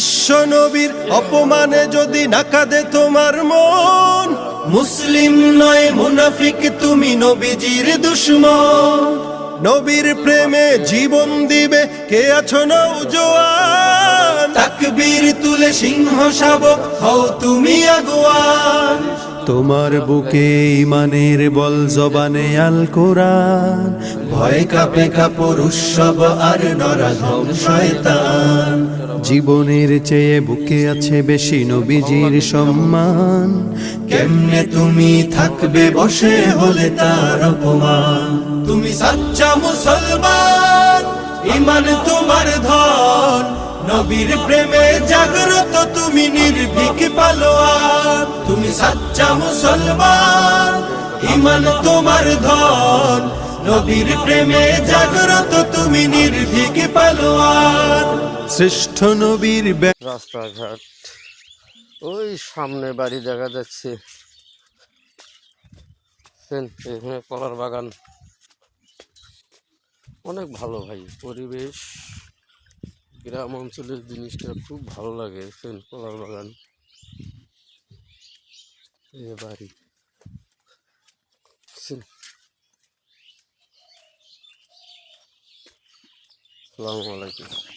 বিশ্ব নবীর অপমানে যদি না কাঁদে তোমার মন, মুসলিম নয় মুনাফিক তুমি নবীজির দুশমন। নবীর প্রেমে জীবন দিবে কে আছো নওজোয়ান, তাকবীর তুলে সিংহ শাবক হও তুমি আগুয়ান। তোমার বুকে ইমানের বল জবানে আল কোরআন, ভয় কাঁপে কাপড় উৎসব আর নরাধম শয়তান। জীবনের চেয়ে বুকে আছে বেশি নবীজির সম্মান, কেমনে তুমি থাকবে বসে হলে তার অপমান। তুমি সাচ্চা মুসলমান, ইমান তোমার ধন, নবীর প্রেমে জাগ্রত তুমি নির্ভীক পালোয়ান। তুমি সাচ্চা মুসলমান, ইমান তোমার ধন, নবীর প্রেমে জাগ্রত তুমি নির্ভীক পালোয়ান। শ্রেষ্ঠ নবীর রাস্তাঘাট ওই সামনে বাড়ি দেখা যাচ্ছে, এখানে কলার বাগান অনেক ভালো ভাই। পরিবেশ গ্রাম অঞ্চলের জিনিসটা খুব ভালো লাগে। কলার বাগান, এ বাড়ি। আসসালামু আলাইকুম।